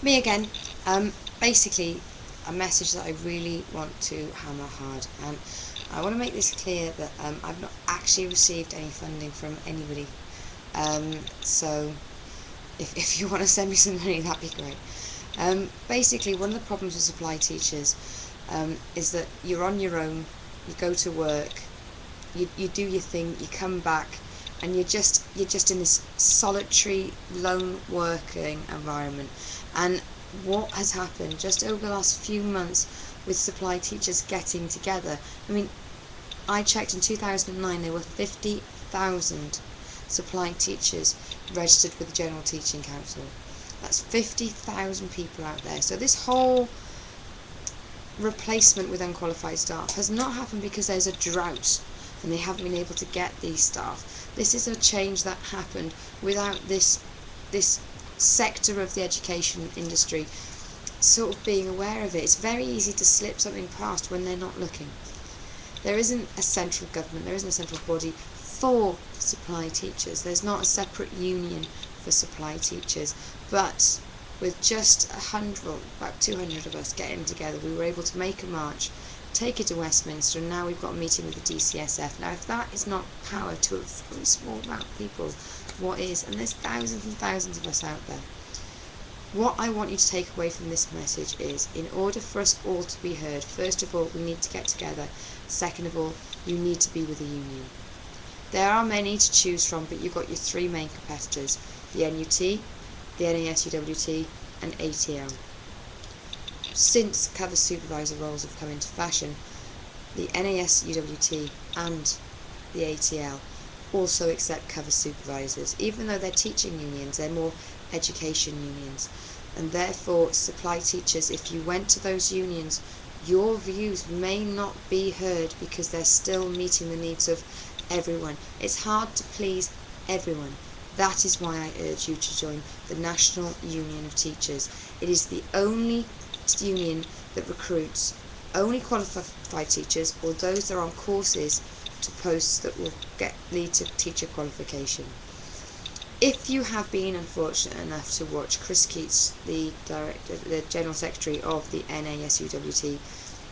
Me again. Basically, a message that I really want to hammer hard, and I want to make this clear that I've not actually received any funding from anybody. So if you want to send me some money, that'd be great. Basically, one of the problems with supply teachers is that you're on your own. You go to work, you do your thing, you come back, and you're just in this solitary, lone working environment. And what has happened just over the last few months with supply teachers getting together? I mean, I checked in 2009 there were 50,000 supply teachers registered with the General Teaching Council. That's 50,000 people out there. So this whole replacement with unqualified staff has not happened because there's a drought and they haven't been able to get these staff. This is a change that happened without this sector of the education industry sort of being aware of it. It's very easy to slip something past when they're not looking. There isn't a central government, there isn't a central body for supply teachers. There's not a separate union for supply teachers, but with just about 200 of us getting together, we were able to make a march, take it to Westminster, and now we've got a meeting with the DCSF. Now, if that is not power to a very small amount of people, what is? And there's thousands and thousands of us out there. What I want you to take away from this message is, in order for us all to be heard, first of all, we need to get together. Second of all, you need to be with a union. There are many to choose from, but you've got your three main competitors: the NUT, the NASUWT, and ATL. Since cover supervisor roles have come into fashion, the NASUWT and the ATL also accept cover supervisors. Even though they're teaching unions, they're more education unions, and therefore supply teachers, if you went to those unions, your views may not be heard because they're still meeting the needs of everyone. It's hard to please everyone. That is why I urge you to join the National Union of Teachers. It is the only union that recruits only qualified teachers or those that are on courses to posts that will lead to teacher qualification. If you have been unfortunate enough to watch Chris Keats, the General Secretary of the NASUWT,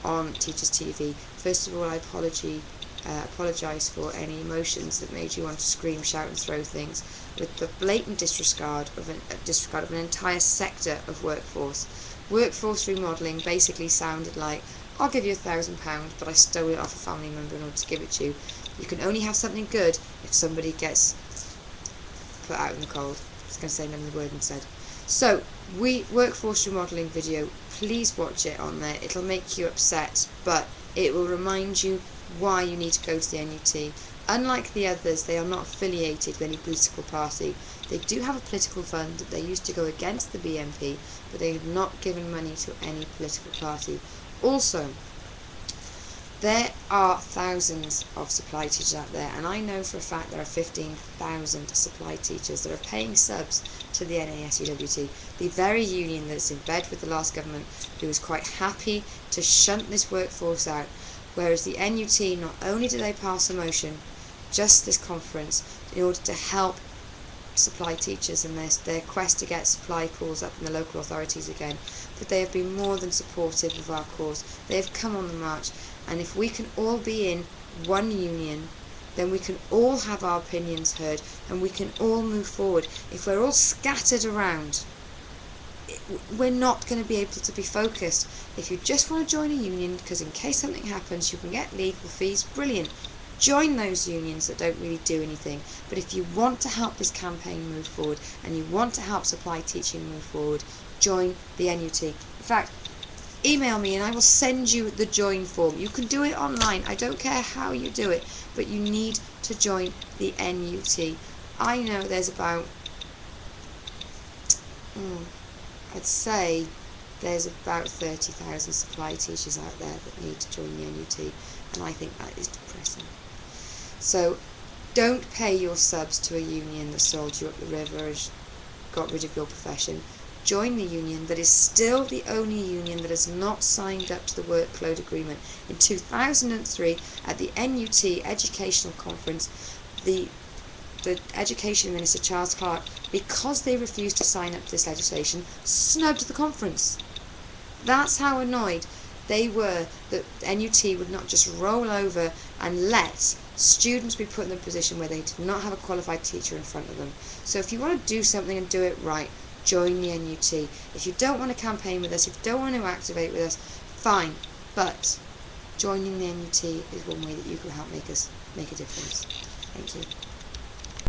on Teachers TV, first of all, I apologise for any emotions that made you want to scream, shout and throw things, with the blatant disregard of an entire sector of workforce. Workforce remodelling basically sounded like, I'll give you £1,000, but I stole it off a family member in order to give it to you. You can only have something good if somebody gets put out in the cold. I was going to say another word instead. So, workforce remodelling video, please watch it on there. It'll make you upset, but it will remind you why you need to go to the NUT. Unlike the others, they are not affiliated with any political party. They do have a political fund that they used to go against the BNP, but they have not given money to any political party. Also, there are thousands of supply teachers out there, and I know for a fact there are 15,000 supply teachers that are paying subs to the NASUWT, the very union that's in bed with the last government, who is quite happy to shunt this workforce out. Whereas the NUT, not only do they pass a motion, just this conference, in order to help supply teachers in their quest to get supply pools up in the local authorities again, but they have been more than supportive of our cause. They have come on the march, and if we can all be in one union, then we can all have our opinions heard, and we can all move forward. If we're all scattered around, we're not going to be able to be focused. If you just want to join a union because in case something happens you can get legal fees, brilliant. Join those unions that don't really do anything. But if you want to help this campaign move forward and you want to help supply teaching move forward, join the NUT. In fact, email me and I will send you the join form. You can do it online. I don't care how you do it, but you need to join the NUT. I know there's about I'd say there's about 30,000 supply teachers out there that need to join the NUT, and I think that is depressing. So don't pay your subs to a union that sold you up the river and got rid of your profession. Join the union that is still the only union that has not signed up to the workload agreement. In 2003, at the NUT Educational Conference, the Education Minister, Charles Clarke, because they refused to sign up to this legislation, snubbed the conference. That's how annoyed they were that NUT would not just roll over and let students be put in a position where they did not have a qualified teacher in front of them. So if you want to do something and do it right, join the NUT. If you don't want to campaign with us, if you don't want to activate with us, fine. But joining the NUT is one way that you can help make a difference. Thank you.